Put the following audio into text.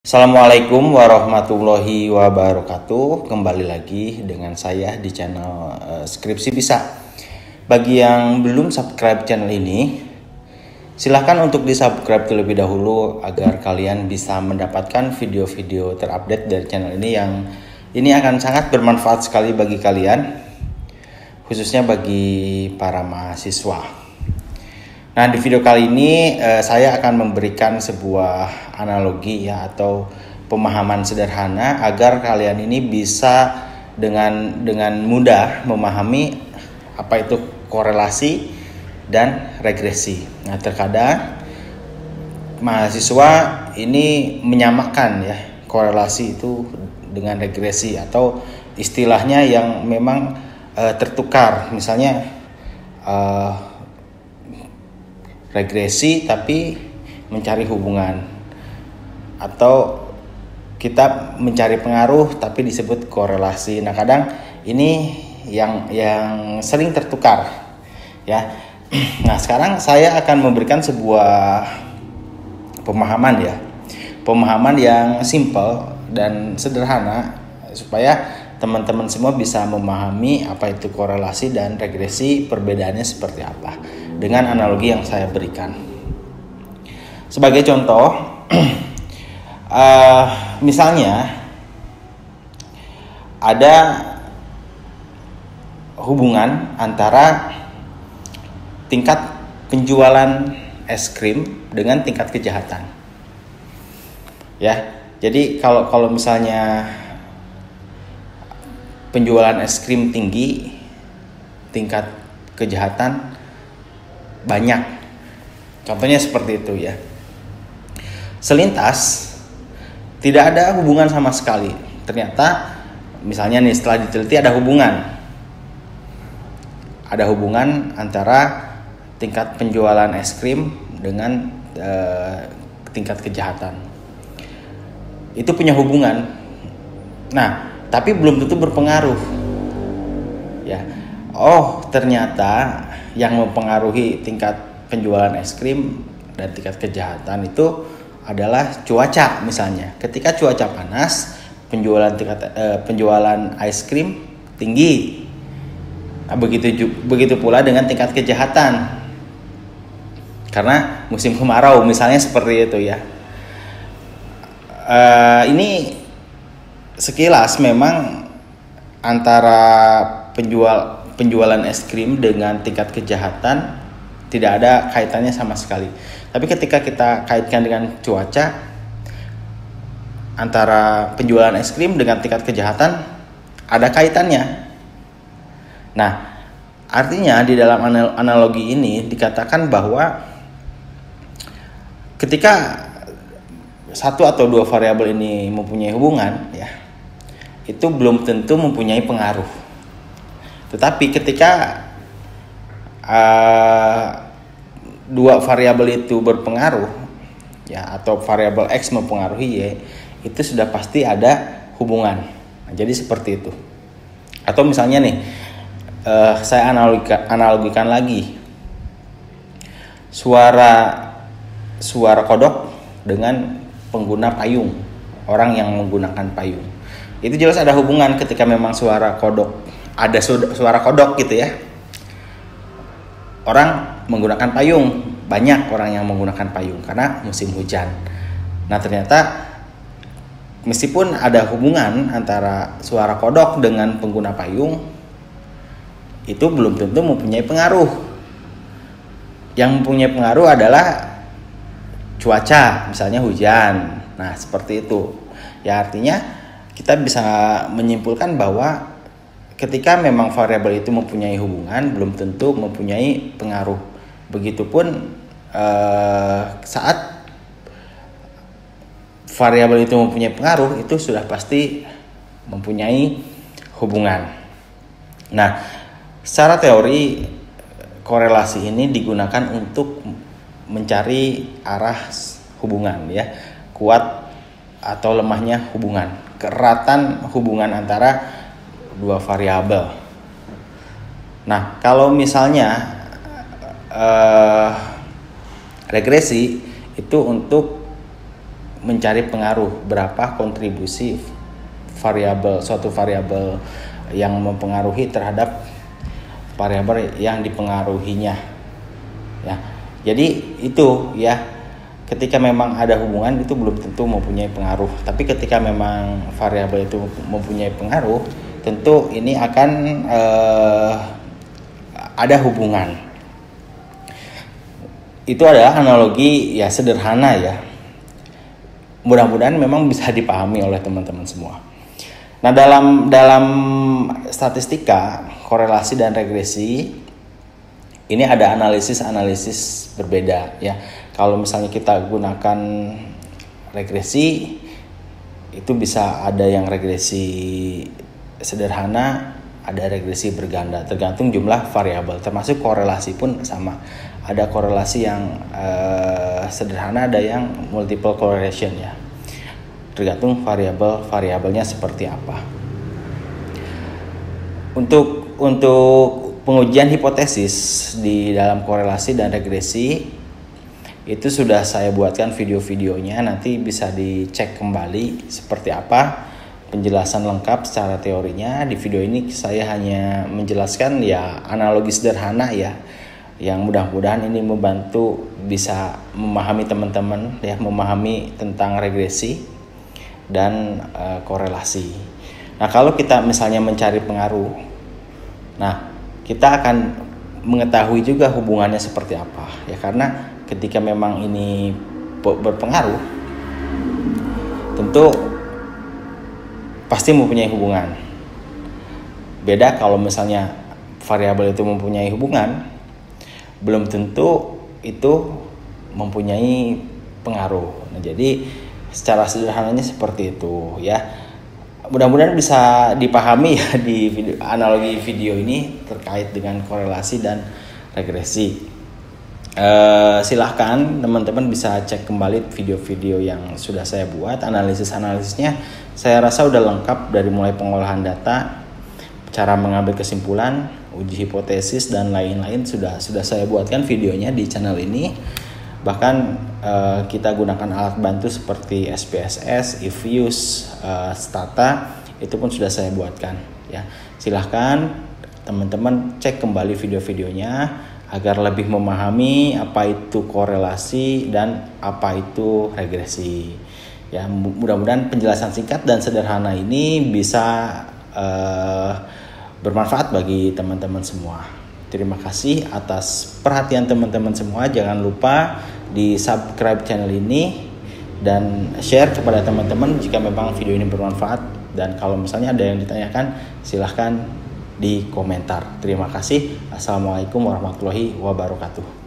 Assalamualaikum warahmatullahi wabarakatuh. Kembali lagi dengan saya di channel Skripsi Bisa. Bagi yang belum subscribe channel ini, silahkan untuk di-subscribe terlebih dahulu agar kalian bisa mendapatkan video-video terupdate dari channel ini yang ini akan sangat bermanfaat sekali bagi kalian, khususnya bagi para mahasiswa. Nah, di video kali ini saya akan memberikan sebuah analogi atau pemahaman sederhana agar kalian ini bisa dengan mudah memahami apa itu korelasi dan regresi. Nah, terkadang mahasiswa ini menyamakan korelasi itu dengan regresi atau istilahnya yang memang tertukar. Misalnya regresi tapi mencari hubungan, atau kita mencari pengaruh tapi disebut korelasi. Nah, kadang ini yang sering tertukar ya. Nah, sekarang saya akan memberikan sebuah pemahaman yang simple dan sederhana supaya teman-teman semua bisa memahami apa itu korelasi dan regresi, perbedaannya seperti apa dengan analogi yang saya berikan. Sebagai contoh, misalnya ada hubungan antara tingkat penjualan es krim dengan tingkat kejahatan. Ya, jadi kalau misalnya penjualan es krim tinggi, tingkat kejahatan banyak. Contohnya seperti itu ya. Selintas tidak ada hubungan sama sekali. Ternyata misalnya nih, setelah diteliti ada hubungan antara tingkat penjualan es krim dengan tingkat kejahatan. Itu punya hubungan. Nah, tapi belum tentu berpengaruh. Ya. Oh, ternyata yang mempengaruhi tingkat penjualan es krim dan tingkat kejahatan itu adalah cuaca. Misalnya, ketika cuaca panas, penjualan es krim tinggi. Nah, begitu pula dengan tingkat kejahatan. Karena musim kemarau, misalnya seperti itu ya. Ini sekilas memang antara penjualan es krim dengan tingkat kejahatan tidak ada kaitannya sama sekali. Tapi ketika kita kaitkan dengan cuaca, antara penjualan es krim dengan tingkat kejahatan ada kaitannya. Nah, artinya di dalam analogi ini dikatakan bahwa ketika satu atau dua variabel ini mempunyai hubungan, itu belum tentu mempunyai pengaruh. Tetapi ketika dua variabel itu berpengaruh, atau variabel X mempengaruhi Y, itu sudah pasti ada hubungan. Nah, jadi seperti itu. Atau misalnya nih, saya analogikan lagi suara kodok dengan pengguna payung, orang yang menggunakan payung. Itu jelas ada hubungan. Ketika memang suara kodok, ada suara kodok gitu ya, orang menggunakan payung, banyak orang yang menggunakan payung karena musim hujan. Nah, ternyata meskipun ada hubungan antara suara kodok dengan pengguna payung, itu belum tentu mempunyai pengaruh. Yang mempunyai pengaruh adalah cuaca, misalnya hujan. Nah, seperti itu. Ya, artinya kita bisa menyimpulkan bahwa ketika memang variabel itu mempunyai hubungan, belum tentu mempunyai pengaruh. Begitupun saat variabel itu mempunyai pengaruh, itu sudah pasti mempunyai hubungan. Nah, secara teori korelasi ini digunakan untuk mencari arah hubungan, kuat atau lemahnya hubungan, keeratan hubungan antara dua variabel. Nah, kalau misalnya regresi itu untuk mencari pengaruh, berapa kontribusi suatu variabel yang mempengaruhi terhadap variabel yang dipengaruhinya. Ya, jadi itu ya, ketika memang ada hubungan itu belum tentu mempunyai pengaruh. Tapi ketika memang variabel itu mempunyai pengaruh, tentu ini akan ada hubungan. Itu adalah analogi ya sederhana ya. Mudah-mudahan memang bisa dipahami oleh teman-teman semua. Nah, dalam statistika korelasi dan regresi ini ada analisis berbeda ya. Kalau misalnya kita gunakan regresi, itu bisa ada yang regresi sederhana, ada regresi berganda, tergantung jumlah variabel. Termasuk korelasi pun sama. Ada korelasi yang sederhana, ada yang multiple correlation ya. Tergantung variabelnya seperti apa. Untuk pengujian hipotesis di dalam korelasi dan regresi itu sudah saya buatkan video-videonya, nanti bisa dicek kembali seperti apa penjelasan lengkap secara teorinya. Di video ini saya hanya menjelaskan ya analogi sederhana ya, yang mudah-mudahan ini membantu bisa memahami teman-teman ya, memahami tentang regresi dan korelasi. Nah, kalau kita misalnya mencari pengaruh, nah kita akan mengetahui juga hubungannya seperti apa ya, karena ketika memang ini berpengaruh, tentu pasti mempunyai hubungan. Beda kalau misalnya variabel itu mempunyai hubungan, belum tentu itu mempunyai pengaruh. Nah, jadi secara sederhananya seperti itu ya. Mudah-mudahan bisa dipahami ya di analogi video ini terkait dengan korelasi dan regresi. Silahkan teman-teman bisa cek kembali video-video yang sudah saya buat, analisisnya saya rasa udah lengkap, dari mulai pengolahan data, cara mengambil kesimpulan, uji hipotesis dan lain-lain sudah saya buatkan videonya di channel ini. Bahkan kita gunakan alat bantu seperti SPSS, Ifuse, Stata, itu pun sudah saya buatkan ya. Silahkan teman-teman cek kembali video-videonya agar lebih memahami apa itu korelasi dan apa itu regresi. Ya, mudah-mudahan penjelasan singkat dan sederhana ini bisa bermanfaat bagi teman-teman semua. Terima kasih atas perhatian teman-teman semua. Jangan lupa di subscribe channel ini dan share kepada teman-teman jika memang video ini bermanfaat. Dan kalau misalnya ada yang ditanyakan, silahkan di komentar. Terima kasih. Assalamualaikum warahmatullahi wabarakatuh.